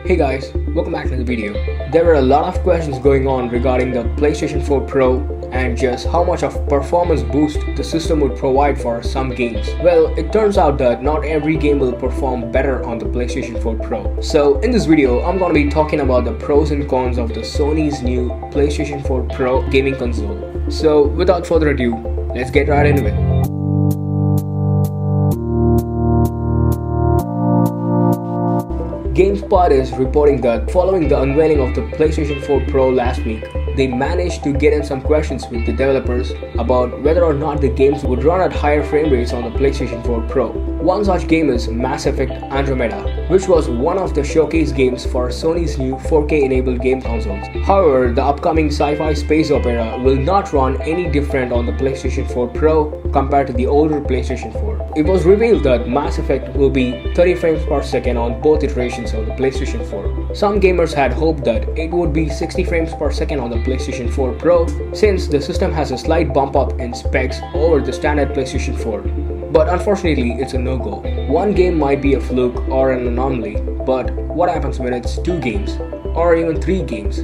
Hey guys, welcome back to the video. There were a lot of questions going on regarding the PlayStation 4 Pro and just how much of performance boost the system would provide for some games. Well, it turns out that not every game will perform better on the PlayStation 4 Pro. So in this video, I'm going to be talking about the pros and cons of the Sony's new PlayStation 4 Pro gaming console. So without further ado, let's get right into it. GameSpot is reporting that following the unveiling of the PlayStation 4 Pro last week, they managed to get in some questions with the developers about whether or not the games would run at higher frame rates on the PlayStation 4 Pro. One such game is Mass Effect Andromeda, which was one of the showcase games for Sony's new 4K enabled game consoles. However, the upcoming sci-fi space opera will not run any different on the PlayStation 4 Pro compared to the older PlayStation 4. It was revealed that Mass Effect will be 30 frames per second on both iterations of the PlayStation 4. Some gamers had hoped that it would be 60 frames per second on the PlayStation 4 Pro, since the system has a slight bump up in specs over the standard PlayStation 4. But unfortunately, it's a no-go. One game might be a fluke or an anomaly, but what happens when it's 2 games, or even 3 games?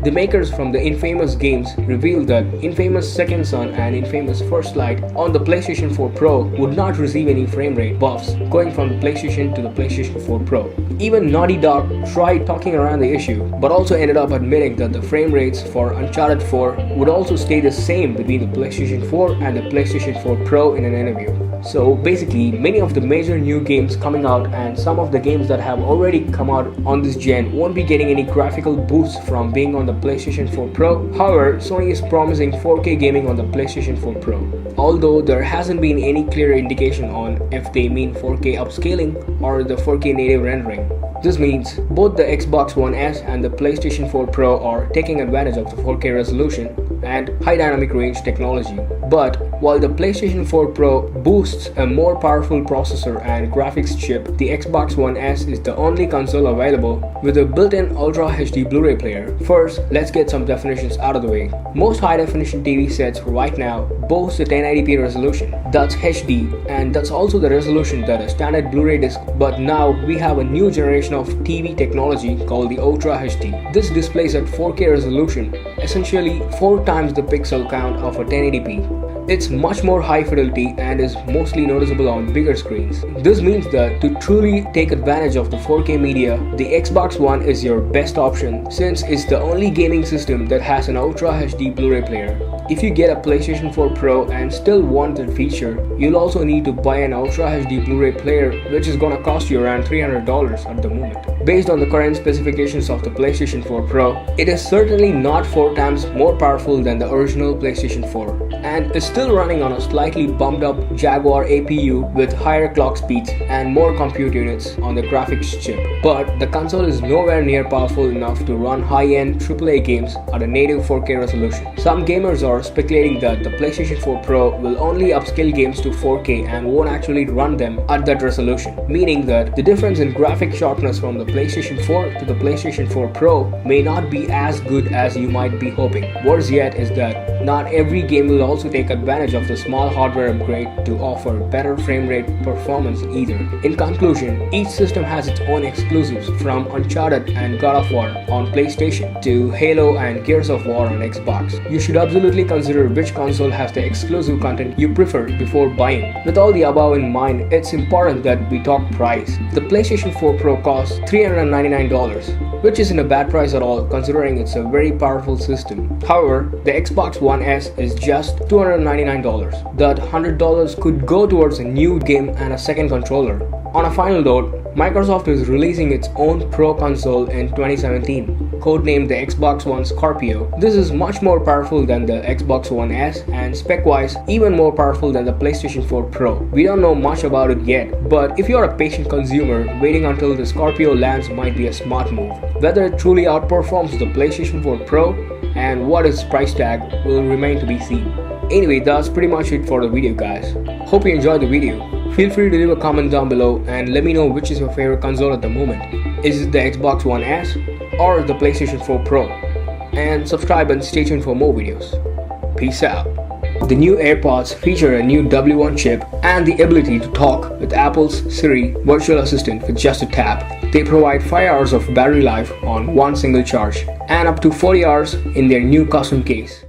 The makers from the Infamous games revealed that Infamous Second Son and Infamous First Light on the PlayStation 4 Pro would not receive any frame rate buffs going from the PlayStation to the PlayStation 4 Pro. Even Naughty Dog tried talking around the issue, but also ended up admitting that the frame rates for Uncharted 4 would also stay the same between the PlayStation 4 and the PlayStation 4 Pro in an interview. So basically, many of the major new games coming out and some of the games that have already come out on this gen won't be getting any graphical boosts from being on the PlayStation 4 Pro. However, Sony is promising 4K gaming on the PlayStation 4 Pro, although there hasn't been any clear indication on if they mean 4K upscaling or the 4K native rendering. This means both the Xbox One S and the PlayStation 4 Pro are taking advantage of the 4K resolution and high dynamic range technology. But while the PlayStation 4 Pro boasts a more powerful processor and graphics chip, the Xbox One S is the only console available with a built-in Ultra HD Blu-ray player. First, let's get some definitions out of the way. Most high-definition TV sets right now boast a 1080p resolution. That's HD, and that's also the resolution that a standard Blu-ray disc. But now we have a new generation of TV technology called the Ultra HD. This displays at 4K resolution, essentially 4 times the pixel count of a 1080p. It's much more high fidelity and is mostly noticeable on bigger screens. This means that to truly take advantage of the 4K media, the Xbox One is your best option, since it's the only gaming system that has an Ultra HD Blu-ray player. If you get a PlayStation 4 Pro and still want that feature, you'll also need to buy an Ultra HD Blu-ray player, which is gonna cost you around $300 at the moment. Based on the current specifications of the PlayStation 4 Pro, it is certainly not 4 times more powerful than the original PlayStation 4, and is still running on a slightly bumped up Jaguar APU with higher clock speeds and more compute units on the graphics chip. But the console is nowhere near powerful enough to run high-end AAA games at a native 4K resolution. Some gamers are speculating that the PlayStation 4 Pro will only upscale games to 4K and won't actually run them at that resolution, meaning that the difference in graphic sharpness from the PlayStation 4 to the PlayStation 4 Pro may not be as good as you might be hoping. Worse yet is that not every game will also take advantage of the small hardware upgrade to offer better frame rate performance either. In conclusion, each system has its own exclusives, from Uncharted and God of War on PlayStation to Halo and Gears of War on Xbox. You should absolutely consider which console has the exclusive content you prefer before buying. With all the above in mind, it's important that we talk price. The PlayStation 4 Pro costs $399, which isn't a bad price at all considering it's a very powerful system. However, the Xbox One S is just $299. That $100 could go towards a new game and a second controller. On a final note, Microsoft is releasing its own Pro console in 2017, codenamed the Xbox One Scorpio. This is much more powerful than the Xbox One S and spec-wise even more powerful than the PlayStation 4 Pro. We don't know much about it yet, but if you're a patient consumer, waiting until the Scorpio lands might be a smart move. Whether it truly outperforms the PlayStation 4 Pro and what its price tag will remain to be seen. Anyway, that's pretty much it for the video, guys. Hope you enjoyed the video. Feel free to leave a comment down below and let me know which is your favorite console at the moment. Is it the Xbox One S or the PlayStation 4 Pro? And subscribe and stay tuned for more videos. Peace out. The new AirPods feature a new W1 chip and the ability to talk with Apple's Siri virtual assistant with just a tap. They provide 5 hours of battery life on one single charge and up to 40 hours in their new custom case.